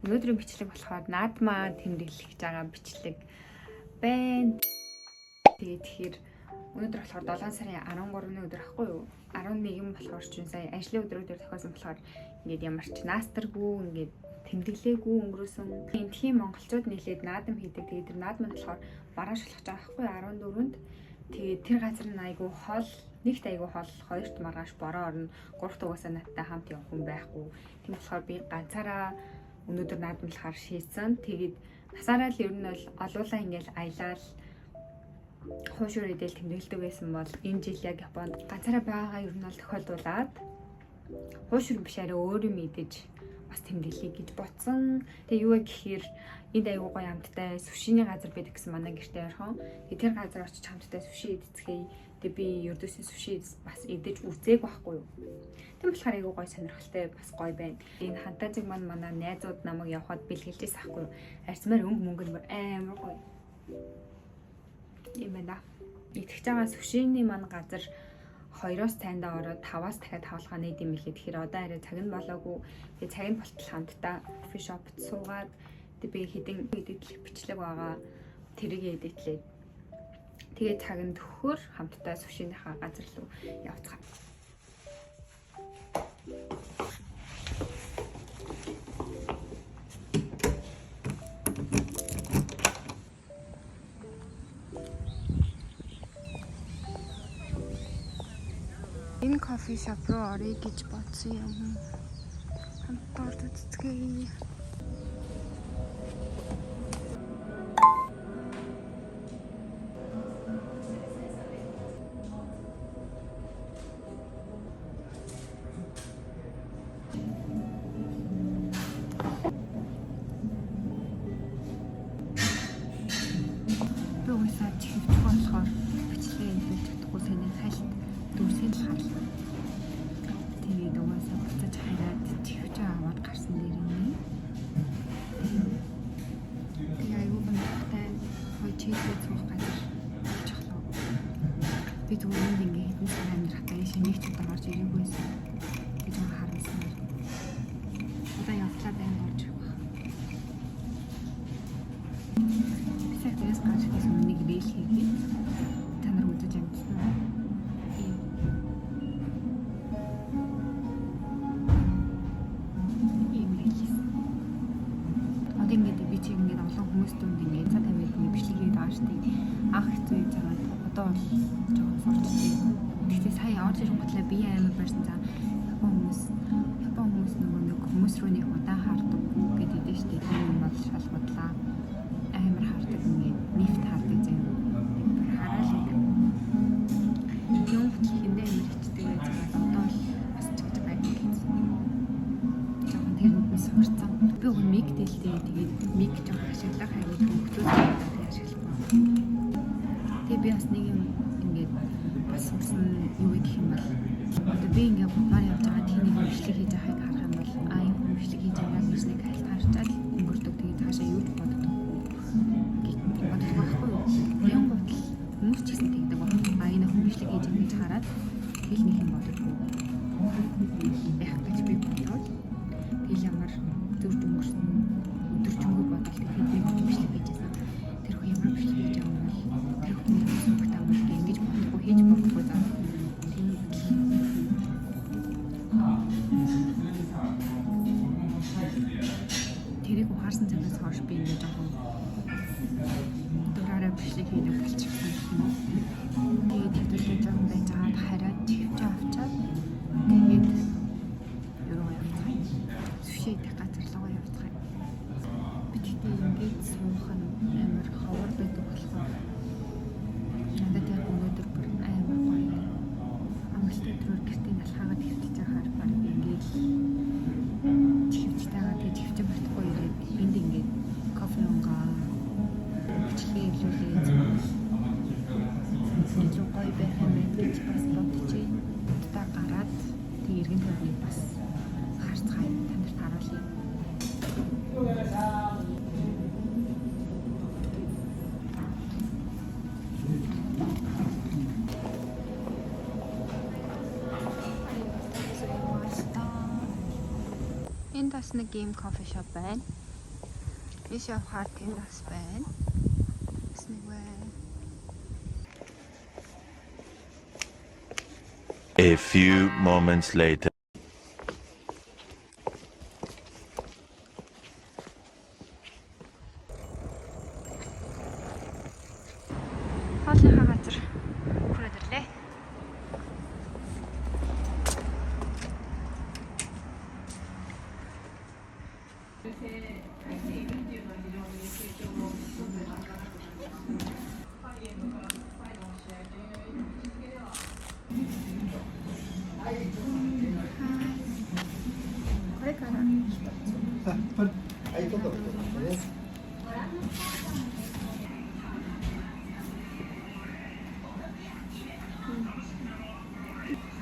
Өнөөдрийн бичлэг болохоор наадмаа тэмдэглэж байгаа бичлэг байна. Тэгэхээр өнөөдөр болохоор 7 сарын 13-ны өдөр ахгүй юу? 11 болохоор ч сая ажлын өдрөөр тохиолсон болохоор ингээд ямар ч наастаргүй ингээд тэмдэглээгүй өнгөрөөсөн. Эндхийн монголчууд нэлээд наадам хийдэг. Тэгээд тэр наадам нь болохоор маргааш болох байгаа ахгүй 14-нд. Тэгээд тэр газар нь айгүй хол, нэгт айгүй хол, хоёрт маргааш бороо орно. Гуравт угаасаа надтай хамт явах хүн байхгүй. Тийм болохоор би ганцаараа өнөөдөр наадамлахаар шийдсэн. Тэгээд насаараа л ер нь бол олуулаа ингээл аялал хуушур идэл тэмдэглэдэг байсан бол энэ жил яг Японд ганцаараа байгаа ер нь бол тохиолдуулаад хуушур биш арай өөр юм идэж бас тэмдэглэе гэж бодсон. Тэгээ юу гэхээр энд аягүй гоё амттай сүшиний газар байдаг гэсэн манай гэртээ орхон. Тэгээ тэр газар очиж хамттай сүши идцгээе. Тэгээ би ердөөсөө сүши бас идэж үзээг байхгүй юу. Тийм болохоор айгүй гоё сонирхолтой бас гоё байна. Энэ фантазиг манай найзууд намайг явахад бэлгэлжээс ахгүй юу. Арьсмаар мөнгө амар гоё. Юм байна. Итгэж байгаа сүшиний газар 2-оос цайндаа ороод 5-аас дахиад тавлахаа нээд юм билээ. Тэгэхээр одоо арай цаг нь болоогүй. Тэгээ цаг нь болтол хамтдаа кофе шопт суугаад би хэдэн эдэтлэх бичлэг байгаа. Тэрийг эдэтлээ. Тэгээ цаг нь төхөр хамтдаа сүшинийхаа газар руу явцгаа. Энэ кофе шоп руу оръё гэж бодсон юм. Хамтдаа үзцгээе. Уусаа чихвч болохоор бичлэгээ хийж чадахгүй санаа хальт дүүсийн л харлаа. Тэгээд уусаа буцаж хараад чихвч аваад гарсан дээр юм. Тэгээд аюу гэнэтэй хой чийгээ цуух газар очихлоо. Би түрүүнд ингээ хэдэн цаг амьдрахтаа шинийг ч удаа орж ирээгүйсэн гэж харуулсан. Одоо явтлаа байна орж байгаа. Тэгээс гашгаас өмнө рэйл хийгээд та нар үзэж амжсан. Ийм байлээ. Одоо ингээд би чи ингээд олон хүмүүс дүнд ингээд цаа тавиад ингээд бичлэг хийгээд байгаа шүү дээ. Анх хэцүү хийж байгаа. Одоо бол жоохон сурчтэй. Гэхдээ сая орж ирэх бодлоо би амар барьсан цаа. Япон хүмүүс нэг хүмүүс рүү нэг удаан хаардаг гэдэг дээ шүү дээ. Тэр юм бол шалгуудлаа. Амар хардаг ингээд нефт хардаг зэн хараалаа. Юм хиндээ амар хичдэг байж байгаа. Одоо л бас чигж байгаа юм. Жохон тэрэнд сурцсан. Би өөр миг дэлтэй тэгээд миг жохон ашиглах хайгууд хөвгтүүд ашиглах. Тэгээд би бас нэг юм ингээд бас сурсан юу гэх юм бол одоо би ингээд бумаар явж байгаа тийм нэг бичлэг хийж байгааг харах юм бол юм бичлэг хийж байгаа гэж нэг хальт харчаад өнгөрдөг. Тэгээд цаашаа юу ч боддог. Юм бол хүмүүс ч гэсэн тэгдэг байна. Энэ хүмүүшлэг хийж ингэж хараад хэл нэг юм бодоггүй. Яг гэж би бодлоо. Тэгэл ямар зүрд өнгөрсөн өдөржингөө бодолт хэдний хүмүүшлэг хийжсэн. Тэр хүн ямар бичлэг хийж байгаа юм бол тэр хүмүүс бүгд амар ингэж бодохгүй хийж бодохгүй заа. Тэрийг ухаарсан цагаас хойш би ингэ жоохон бичлэг хийдэг болчихсон юм. Тэгээд хэдүүлээ жоохон байж байгаа хараад чихвч авчаад тэгээд юу явах юм. Сүшид газар руу явах юм. Би тэгтээ ингэж суух нь амар ховор байдаг болохоор надад яг өнөөдөр бүр амар гоё. Амгалтай төрөөр гэртийн алхаагаад хэвтэж байхаар баг ингэж чихвчтэйгаа тэгээд чихвч мартахгүй ирээд энд ингэж кофе унгаа бичлэгээ илүүлээд илүү гоё байх юм байна гэж бас бодож байна. Та гараад тэг иргэн тойрныг бас харцгаая танарт харуулъя. бас нэг ийм кофе шоп байна. Биш явахаар тэнд бас байна. Бас нэг байна. A few moments later. Хоолныхаа газар хүрээд ирлээ.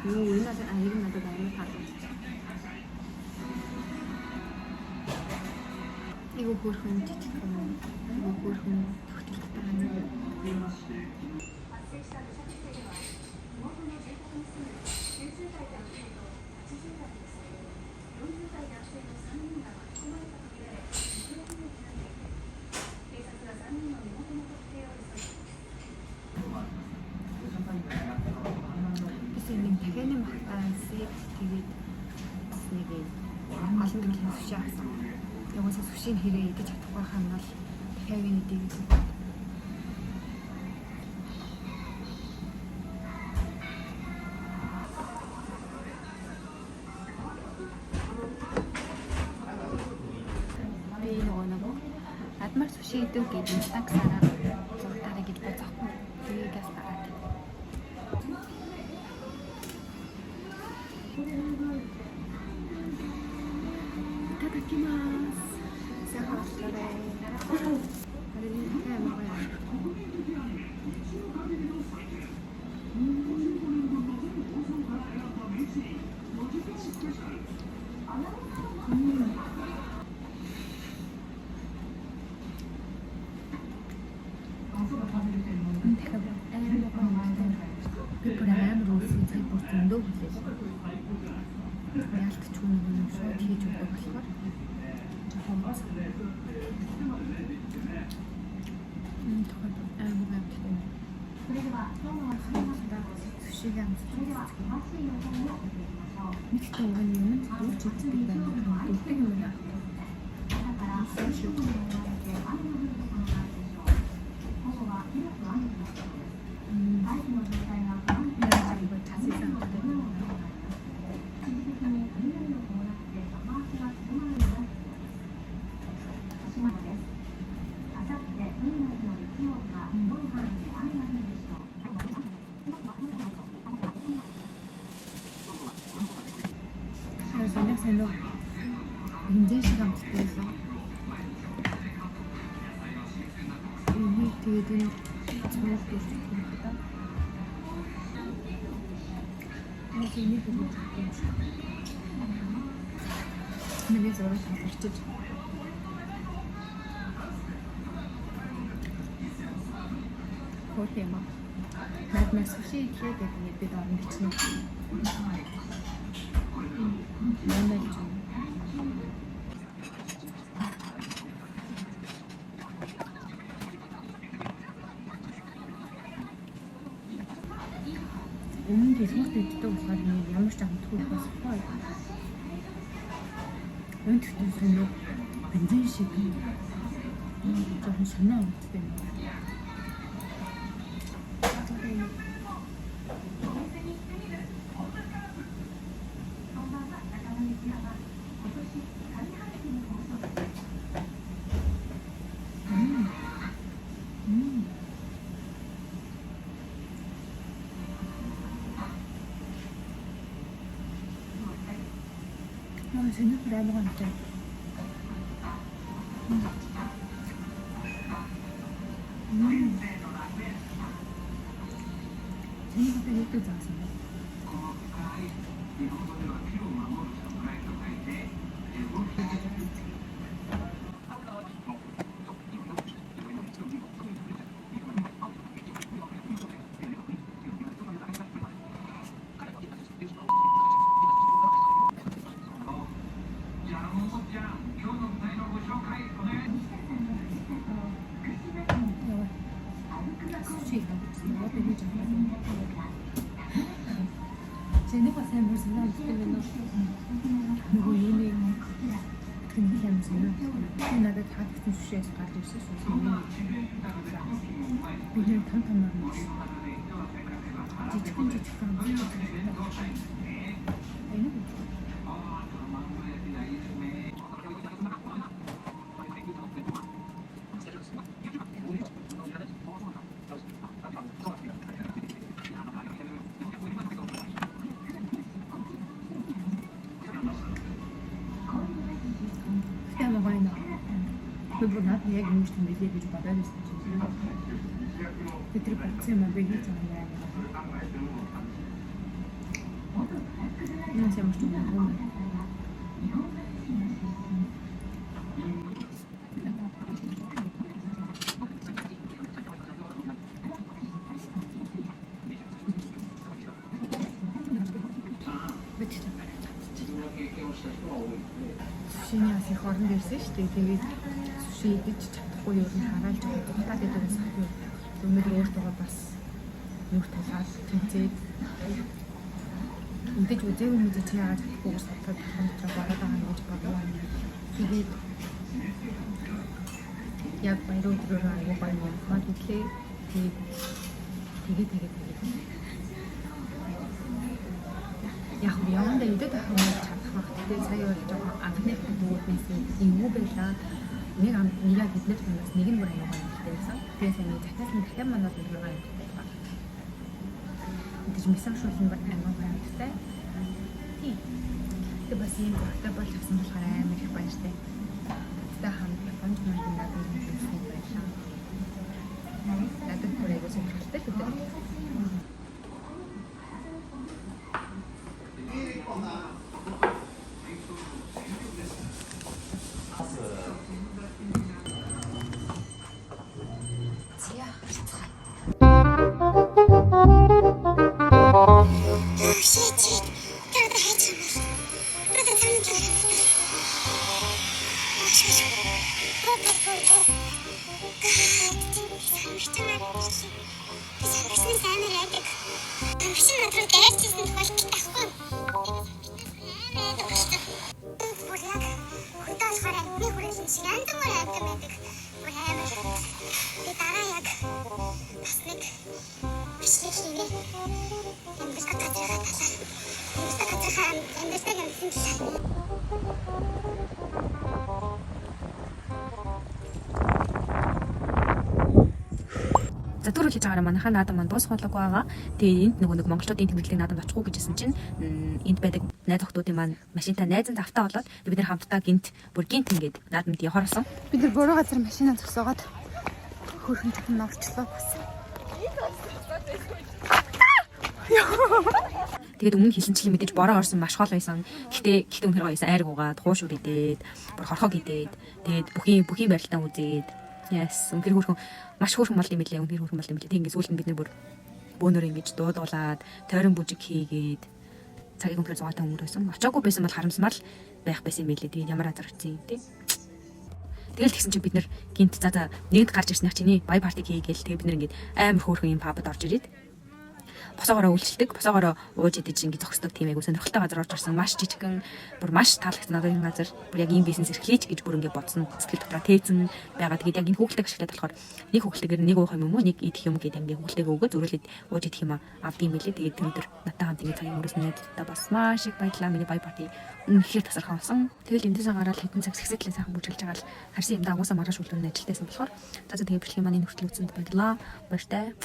이거 이건 나도 너무 다르지. 이거 보시면 뒤집어요. 이거 보시면 뒤집어요. дахианы махтаасыг тэгээд бас нэг олон төрлийн сүши авсан. Тэгвэл сүшийг хэрэг идэж чадахгүй хаа нь бол дахиагийн эдийг гэдэг. Би нөгөө адмар сүши идэв гэдэг таксараа зуртаараа гэж бодохгүй. Тэгээд бас байгаа. 굉장히 시간 집에서 이 뒤에도 저녁도 있습니다. 이제 이미 보고 있을게요. 근데 저를 다 보시죠. 거기에 막 나중에 수시 기획에 대해 비도 안 미치는 맨날 좀 өмнөд хэлмэгтэй иддэг болохоор ямар ч амтгүй болохгүй. Энд тэгсэн нь бензин шиг жоохон санаа өвддөг. 생각보다 아무것도 안 생각보다 예쁘지 않습니다. 수익 하고 되게 좀 제네가 сайн мөрсөн юм нөгөө юуны тэмдэг юм сайн. Би надад таагдсан шишээс гарч ирсэн шүү. Би нэг том жижигхэн Выбор надо, я говорю, что мы здесь подали. Ты 3% мобилизм, ну, всем, что мы думаем. Сушины ас их орон дээрсэн шүү дээ. Тэгээд суши идэж чадахгүй юу нь хараалж байгаа. Тухтаад идэгээс хавь. Өнөөдөр өөртөө бас нүр талаад тэнцээд идэж үзээгүй мэдээ чи яагаад чадахгүйгээр сатаад хамтраа бараад байгаа юм гэж бодлоо. Тэгээд яг баяр өдрөөр аягүй гоё юм маа гэхлээ. Тэгээд яг яванда идэж авах юм чадах байх. Тэгээд сая бол жоохон анхны бүгднээс юм уу байлаа. Нэг яг биднээс хүмүүс нэг нь бүр аягаа хэлсэн. Тэгээд энэ дахиад манад байгаа юм байна. Тэгж мессеж шуулсан баг аягаа баяртай. Тэгээд бас юм багтаа болж авсан болохоор амар их баяртай. Тэгтээ хамт Японд мөн надад юм хэлсэн байлаа. Надад бүр аягаа сонирхолтой шүү дээ. За түрүү хийж байгаараа манайхаа наадам маань дуусгуулаг байгаа. Тэгээ энд нөгөө нэг монголчуудын тэмдэглэлийг наадамд очихгүй гэжсэн чинь энд байдаг найз охтуудын маань машинтаа найзанд автаа болоод бид нэр хамтдаа гинт ингээд наадамд явахаар болсон. Бид нар буруу газар машинаа зогсоогоод хөрхөн цахим орчлоо бас. Тэгээд өмнө хэлсэнчлэн мэдээж бороо орсон маш хол байсан. Гэхдээ үнээр гоё байсан. Айрг угаад, хуушур идээд, бүр хорхог идээд, тэгээд бүхийн барилтаа үзээд. Yes, үнээр хөрхөн маш хөрхөн бол юм лээ. Үнээр хөрхөн бол юм лээ. Тэг ингээд сүүлд нь бид нар бүр бөөнөр ингэж дуудуулаад, тойрон бүжиг хийгээд цагийг үнээр зугаатай өнгөрөөсөн. Очоогүй байсан бол харамсмаар л байх байсан юм лээ. Тэгээд ямар азар хэцэн тий. Тэгэл тэгсэн чинь бид нар гинт за нэгд гарч ирсэн ах чиний бай парти хийгээл тэгээд бид нар ингээд амар хөөрхөн юм пабд орж ирээд босоогоороо үйлчлдэг, босоогоороо ууж идэж ингээд зогсдог тийм айгу сонирхолтой газар орж ирсэн. Маш жижигхэн, бүр маш таалагдсан надад энэ газар. Бүр яг ийм бизнес эрхлэж гэж бүр ингээд бодсон. Сэтгэл дотроо тээцэн байгаа. Тэгээд яг энэ хүүхэлдэг ашиглаад болохоор нэг хүүхэлтэйгээр нэг уух юм уу, нэг идэх юм гэдэг ингээд хүүхэлтэйгээ өгөө зөрүүлээд ууж идэх юм авд юм билээ. Тэгээд тэр надад хамт ингээд цагийн өнгөрсөн найзтай бас маш их баярлалаа. Миний бай парти үнэхээр тасархан болсон. Тэгэл эндээсээ гараад хэдэн цаг сэгсэглээ сайхан бүжгэлж байгаа л харсан юм даа уусаа маргааш үлдэн ажилтайсан болохоор за тэгээд бэлтгэн маань энэ хүртэл үзсэнд баярлалаа. Баяртай.